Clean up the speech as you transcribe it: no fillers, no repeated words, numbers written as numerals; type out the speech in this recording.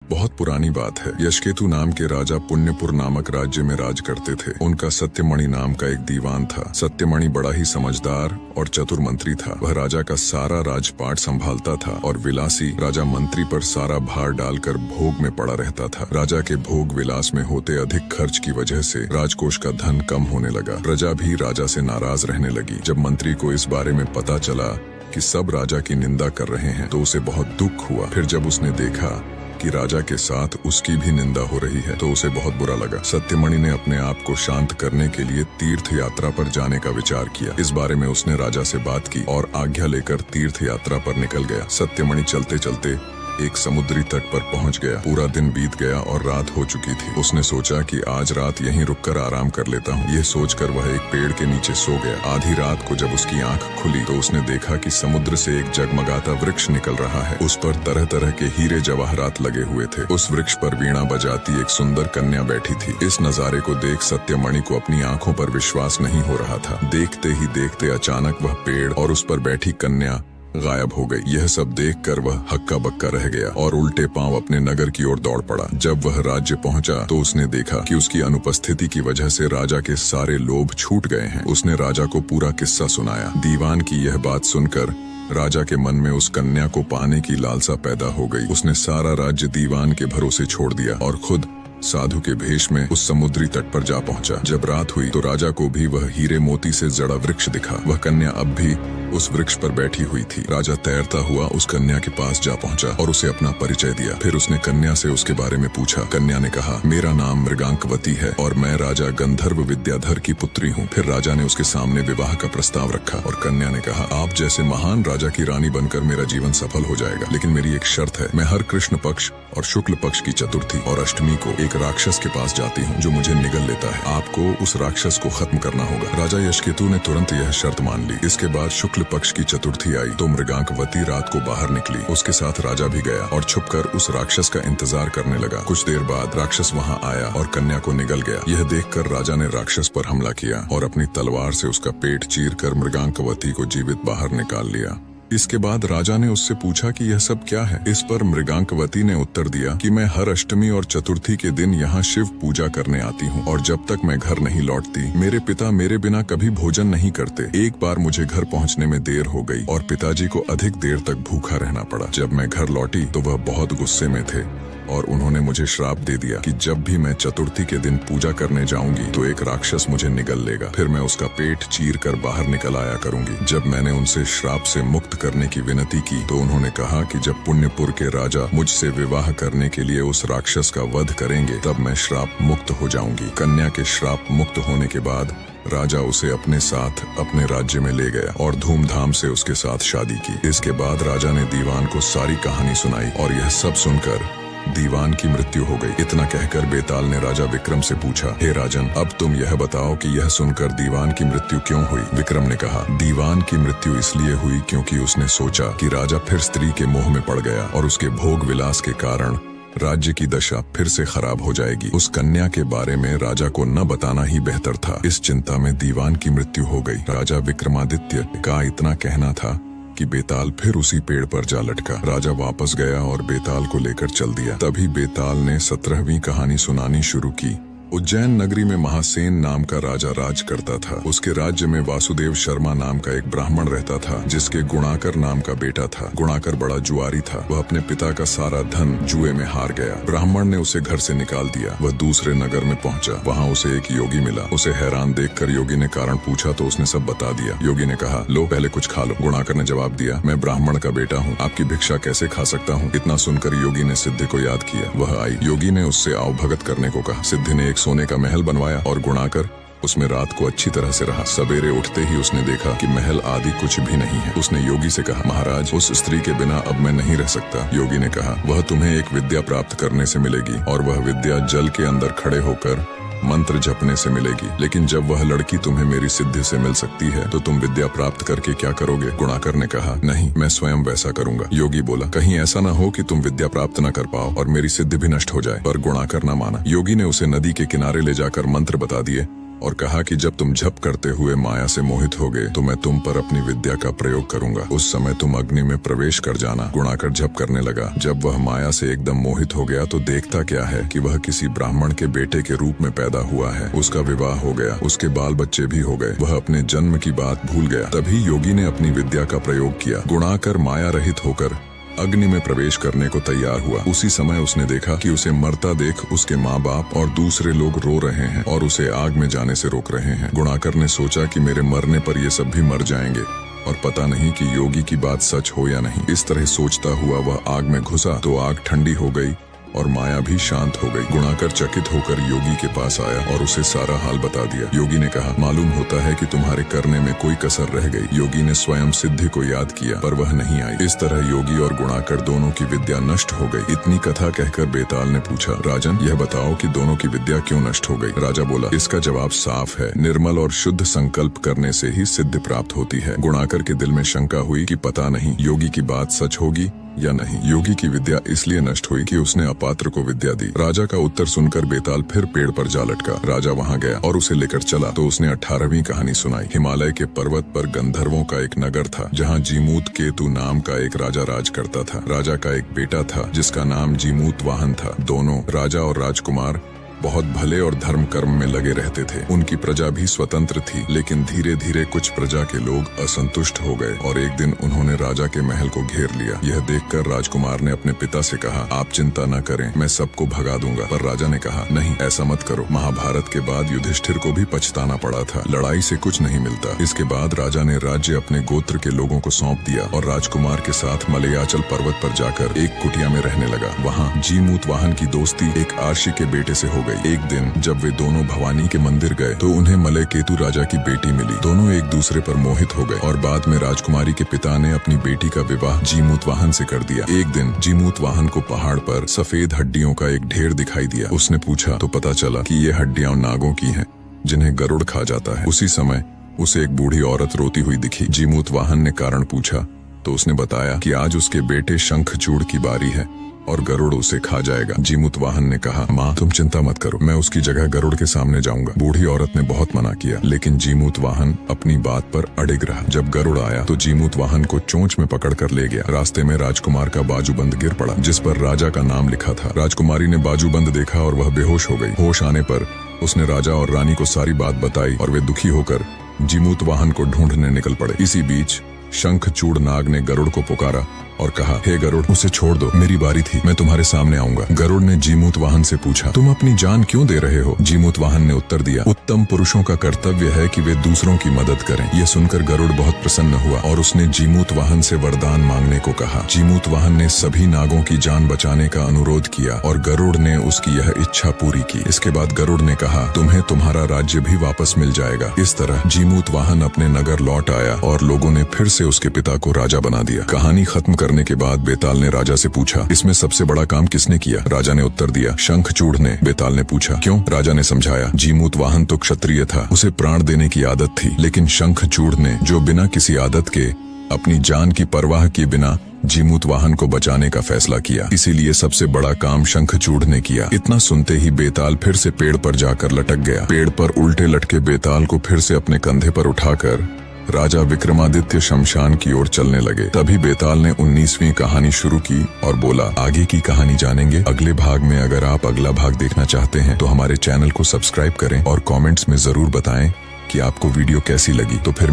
बहुत पुरानी बात है। यशकेतु नाम के राजा पुण्यपुर नामक राज्य में राज करते थे। उनका सत्यमणि नाम का एक दीवान था। सत्यमणि बड़ा ही समझदार और चतुर मंत्री था। वह राजा का सारा राजपाट संभालता था और विलासी राजा मंत्री पर सारा भार डालकर भोग में पड़ा रहता था। राजा के भोग विलास में होते अधिक खर्च की वजह से राजकोष का धन कम होने लगा। प्रजा भी राजा से नाराज रहने लगी। जब मंत्री को इस बारे में पता चला कि सब राजा की निंदा कर रहे हैं तो उसे बहुत दुख हुआ। फिर जब उसने देखा कि राजा के साथ उसकी भी निंदा हो रही है तो उसे बहुत बुरा लगा। सत्यमणि ने अपने आप को शांत करने के लिए तीर्थ यात्रा पर जाने का विचार किया। इस बारे में उसने राजा से बात की और आज्ञा लेकर तीर्थ यात्रा पर निकल गया। सत्यमणि चलते चलते एक समुद्री तट पर पहुंच गया। पूरा दिन बीत गया और रात हो चुकी थी। उसने सोचा कि आज रात यहीं रुककर आराम कर लेता हूँ। यह सोचकर वह एक पेड़ के नीचे सो गया। आधी रात को जब उसकी आंख खुली तो उसने देखा कि समुद्र से एक जगमगाता वृक्ष निकल रहा है। उस पर तरह तरह के हीरे जवाहरात लगे हुए थे। उस वृक्ष पर वीणा बजाती एक सुंदर कन्या बैठी थी। इस नजारे को देख सत्यमणि को अपनी आंखों पर विश्वास नहीं हो रहा था। देखते ही देखते अचानक वह पेड़ और उस पर बैठी कन्या गायब हो गई। यह सब देखकर वह हक्का बक्का रह गया और उल्टे पांव अपने नगर की ओर दौड़ पड़ा। जब वह राज्य पहुंचा तो उसने देखा कि उसकी अनुपस्थिति की वजह से राजा के सारे लोभ छूट गए हैं। उसने राजा को पूरा किस्सा सुनाया। दीवान की यह बात सुनकर राजा के मन में उस कन्या को पाने की लालसा पैदा हो गई। उसने सारा राज्य दीवान के भरोसे छोड़ दिया और खुद साधु के भेष में उस समुद्री तट पर जा पहुंचा। जब रात हुई तो राजा को भी वह हीरे मोती से जड़ा वृक्ष दिखा। वह कन्या अब भी उस वृक्ष पर बैठी हुई थी। राजा तैरता हुआ उस कन्या के पास जा पहुंचा और उसे अपना परिचय दिया। फिर उसने कन्या से उसके बारे में पूछा। कन्या ने कहा, मेरा नाम मृगांकवती है और मैं राजा गंधर्व विद्याधर की पुत्री हूँ। फिर राजा ने उसके सामने विवाह का प्रस्ताव रखा और कन्या ने कहा, आप जैसे महान राजा की रानी बनकर मेरा जीवन सफल हो जाएगा, लेकिन मेरी एक शर्त है। मैं हर कृष्ण पक्ष और शुक्ल पक्ष की चतुर्थी और अष्टमी को एक राक्षस के पास जाती हूँ जो मुझे निगल लेता है। आपको उस राक्षस को खत्म करना होगा। राजा यशकेतु ने तुरंत यह शर्त मान ली। इसके बाद शुक्ल पक्ष की चतुर्थी आई तो मृगांकवती रात को बाहर निकली। उसके साथ राजा भी गया और छुपकर उस राक्षस का इंतजार करने लगा। कुछ देर बाद राक्षस वहां आया और कन्या को निगल गया। यह देखकर राजा ने राक्षस पर हमला किया और अपनी तलवार से उसका पेट चीरकर मृगांकवती को जीवित बाहर निकाल लिया। इसके बाद राजा ने उससे पूछा कि यह सब क्या है। इस पर मृगांकवती ने उत्तर दिया कि मैं हर अष्टमी और चतुर्थी के दिन यहाँ शिव पूजा करने आती हूँ और जब तक मैं घर नहीं लौटती मेरे पिता मेरे बिना कभी भोजन नहीं करते। एक बार मुझे घर पहुँचने में देर हो गई और पिताजी को अधिक देर तक भूखा रहना पड़ा। जब मैं घर लौटी तो वह बहुत गुस्से में थे और उन्होंने मुझे श्राप दे दिया कि जब भी मैं चतुर्थी के दिन पूजा करने जाऊंगी तो एक राक्षस मुझे निगल लेगा। फिर मैं उसका पेट चीर कर बाहर निकल आया करूंगी। जब मैंने उनसे श्राप से मुक्त करने की विनती की तो उन्होंने कहा कि जब पुण्यपुर के राजा मुझसे विवाह करने के लिए उस राक्षस का वध करेंगे तब मैं श्राप मुक्त हो जाऊंगी। कन्या के श्राप मुक्त होने के बाद राजा उसे अपने साथ अपने राज्य में ले गया और धूमधाम से उसके साथ शादी की। इसके बाद राजा ने दीवान को सारी कहानी सुनाई और यह सब सुनकर दीवान की मृत्यु हो गई। इतना कहकर बेताल ने राजा विक्रम से पूछा, हे राजन, अब तुम यह बताओ कि यह सुनकर दीवान की मृत्यु क्यों हुई। विक्रम ने कहा, दीवान की मृत्यु इसलिए हुई क्योंकि उसने सोचा कि राजा फिर स्त्री के मोह में पड़ गया और उसके भोग विलास के कारण राज्य की दशा फिर से खराब हो जाएगी। उस कन्या के बारे में राजा को न बताना ही बेहतर था। इस चिंता में दीवान की मृत्यु हो गई। राजा विक्रमादित्य का इतना कहना था कि बेताल फिर उसी पेड़ पर जा लटका। राजा वापस गया और बेताल को लेकर चल दिया। तभी बेताल ने 17वीं कहानी सुनानी शुरू की। उज्जैन नगरी में महासेन नाम का राजा राज करता था। उसके राज्य में वासुदेव शर्मा नाम का एक ब्राह्मण रहता था जिसके गुणाकर नाम का बेटा था। गुणाकर बड़ा जुआरी था। वह अपने पिता का सारा धन जुए में हार गया। ब्राह्मण ने उसे घर से निकाल दिया। वह दूसरे नगर में पहुंचा। वहां उसे एक योगी मिला। उसे हैरान देखकर योगी ने कारण पूछा तो उसने सब बता दिया। योगी ने कहा, लो पहले कुछ खा लो। गुणाकर ने जवाब दिया, मैं ब्राह्मण का बेटा हूँ, आपकी भिक्षा कैसे खा सकता हूँ। इतना सुनकर योगी ने सिद्धि को याद किया। वह आई। योगी ने उससे आवभगत करने को कहा। सिद्धि ने सोने का महल बनवाया और गुणाकर उसमें रात को अच्छी तरह से रहा। सवेरे उठते ही उसने देखा कि महल आदि कुछ भी नहीं है। उसने योगी से कहा, महाराज, उस स्त्री के बिना अब मैं नहीं रह सकता। योगी ने कहा, वह तुम्हें एक विद्या प्राप्त करने से मिलेगी और वह विद्या जल के अंदर खड़े होकर मंत्र जपने से मिलेगी। लेकिन जब वह लड़की तुम्हें मेरी सिद्धि से मिल सकती है तो तुम विद्या प्राप्त करके क्या करोगे। गुणाकर ने कहा, नहीं, मैं स्वयं वैसा करूंगा। योगी बोला, कहीं ऐसा न हो कि तुम विद्या प्राप्त न कर पाओ और मेरी सिद्धि भी नष्ट हो जाए। पर गुणाकर न माना। योगी ने उसे नदी के किनारे ले जाकर मंत्र बता दिए और कहा कि जब तुम झप करते हुए माया से मोहित होगे तो मैं तुम पर अपनी विद्या का प्रयोग करूंगा। उस समय तुम अग्नि में प्रवेश कर जाना। गुणाकर झप करने लगा। जब वह माया से एकदम मोहित हो गया तो देखता क्या है कि वह किसी ब्राह्मण के बेटे के रूप में पैदा हुआ है। उसका विवाह हो गया, उसके बाल बच्चे भी हो गए। वह अपने जन्म की बात भूल गया। तभी योगी ने अपनी विद्या का प्रयोग किया। गुणाकर माया रहित होकर अग्नि में प्रवेश करने को तैयार हुआ। उसी समय उसने देखा कि उसे मरता देख उसके माँ बाप और दूसरे लोग रो रहे हैं और उसे आग में जाने से रोक रहे हैं। गुणाकर ने सोचा कि मेरे मरने पर ये सब भी मर जाएंगे और पता नहीं कि योगी की बात सच हो या नहीं। इस तरह सोचता हुआ वह आग में घुसा तो आग ठंडी हो गई और माया भी शांत हो गई। गुणाकर चकित होकर योगी के पास आया और उसे सारा हाल बता दिया। योगी ने कहा, मालूम होता है कि तुम्हारे करने में कोई कसर रह गई। योगी ने स्वयं सिद्धि को याद किया पर वह नहीं आई। इस तरह योगी और गुणाकर दोनों की विद्या नष्ट हो गई। इतनी कथा कहकर बेताल ने पूछा, राजन यह बताओ कि दोनों की विद्या क्यों नष्ट हो गई? राजा बोला, इसका जवाब साफ है, निर्मल और शुद्ध संकल्प करने से ही सिद्धि प्राप्त होती है। गुणाकर के दिल में शंका हुई कि पता नहीं योगी की बात सच होगी या नहीं। योगी की विद्या इसलिए नष्ट हुई कि उसने अपात्र को विद्या दी। राजा का उत्तर सुनकर बेताल फिर पेड़ पर जा लटका। राजा वहां गया और उसे लेकर चला तो उसने 18वीं कहानी सुनाई। हिमालय के पर्वत पर गंधर्वों का एक नगर था जहां जीमूत केतु नाम का एक राजा राज करता था। राजा का एक बेटा था जिसका नाम जीमूत वाहन था। दोनों राजा और राजकुमार बहुत भले और धर्म कर्म में लगे रहते थे। उनकी प्रजा भी स्वतंत्र थी, लेकिन धीरे धीरे कुछ प्रजा के लोग असंतुष्ट हो गए और एक दिन उन्होंने राजा के महल को घेर लिया। यह देखकर राजकुमार ने अपने पिता से कहा, आप चिंता न करें, मैं सबको भगा दूंगा। पर राजा ने कहा, नहीं ऐसा मत करो। महाभारत के बाद युधिष्ठिर को भी पछताना पड़ा था। लड़ाई से कुछ नहीं मिलता। इसके बाद राजा ने राज्य अपने गोत्र के लोगों को सौंप दिया और राजकुमार के साथ मलयाचल पर्वत पर जाकर एक कुटिया में रहने लगा। वहाँ जीमूत वाहन की दोस्ती एक आर्षी के बेटे से हो गई। एक दिन जब वे दोनों भवानी के मंदिर गए तो उन्हें मलय केतु राजा की बेटी मिली। दोनों एक दूसरे पर मोहित हो गए और बाद में राजकुमारी के पिता ने अपनी बेटी का विवाह जीमूत वाहन से कर दिया। एक दिन जीमूत वाहन को पहाड़ पर सफेद हड्डियों का एक ढेर दिखाई दिया। उसने पूछा तो पता चला कि ये हड्डियां नागों की हैं जिन्हें गरुड़ खा जाता है। उसी समय उसे एक बूढ़ी औरत रोती हुई दिखी। जीमूत वाहन ने कारण पूछा तो उसने बताया कि आज उसके बेटे शंखचूड़ की बारी है और गरुड़ उसे खा जाएगा। जीमूत वाहन ने कहा, माँ तुम चिंता मत करो, मैं उसकी जगह गरुड़ के सामने जाऊंगा। बूढ़ी औरत ने बहुत मना किया, लेकिन जीमूत वाहन अपनी बात पर अड़िग रहा। जब गरुड़ आया तो जीमूत वाहन को चोंच में पकड़कर ले गया। रास्ते में राजकुमार का बाजूबंद गिर पड़ा जिस पर राजा का नाम लिखा था। राजकुमारी ने बाजूबंद देखा और वह बेहोश हो गई। होश आने पर उसने राजा और रानी को सारी बात बताई और वे दुखी होकर जीमूत वाहन को ढूंढने निकल पड़े। इसी बीच शंखचूड़ नाग ने गरुड़ को पुकारा और कहा, हे गरुड़ उसे छोड़ दो, मेरी बारी थी, मैं तुम्हारे सामने आऊंगा। गरुड़ ने जीमूत वाहन से पूछा, तुम अपनी जान क्यों दे रहे हो? जीमूत वाहन ने उत्तर दिया, उत्तम पुरुषों का कर्तव्य है कि वे दूसरों की मदद करें। यह सुनकर गरुड़ बहुत प्रसन्न हुआ और उसने जीमूत वाहन से वरदान मांगने को कहा। जीमूत वाहन ने सभी नागों की जान बचाने का अनुरोध किया और गरुड़ ने उसकी यह इच्छा पूरी की। इसके बाद गरुड़ ने कहा, तुम्हें तुम्हारा राज्य भी वापस मिल जाएगा। इस तरह जीमूत वाहन अपने नगर लौट आया और लोगों ने फिर से उसके पिता को राजा बना दिया। कहानी खत्म करने के बाद बेताल ने राजा से पूछा, इसमें सबसे बड़ा काम किसने किया? राजा ने उत्तर दिया, शंखचूड़ ने। बेताल ने पूछा, क्यों? राजा ने समझाया, जीमूत वाहन तो क्षत्रिय था, उसे प्राण देने की आदत थी, लेकिन शंखचूड़ ने जो बिना किसी आदत के अपनी जान की परवाह किए बिना जीमूत वाहन को बचाने का फैसला किया, इसीलिए सबसे बड़ा काम शंखचूड़ ने किया। इतना सुनते ही बेताल फिर से पेड़ पर जाकर लटक गया। पेड़ पर उल्टे लटके बेताल को फिर से अपने कंधे पर उठाकर राजा विक्रमादित्य शमशान की ओर चलने लगे। तभी बेताल ने 19वीं कहानी शुरू की और बोला, आगे की कहानी जानेंगे अगले भाग में। अगर आप अगला भाग देखना चाहते हैं तो हमारे चैनल को सब्सक्राइब करें और कमेंट्स में जरूर बताएं कि आपको वीडियो कैसी लगी। तो फिर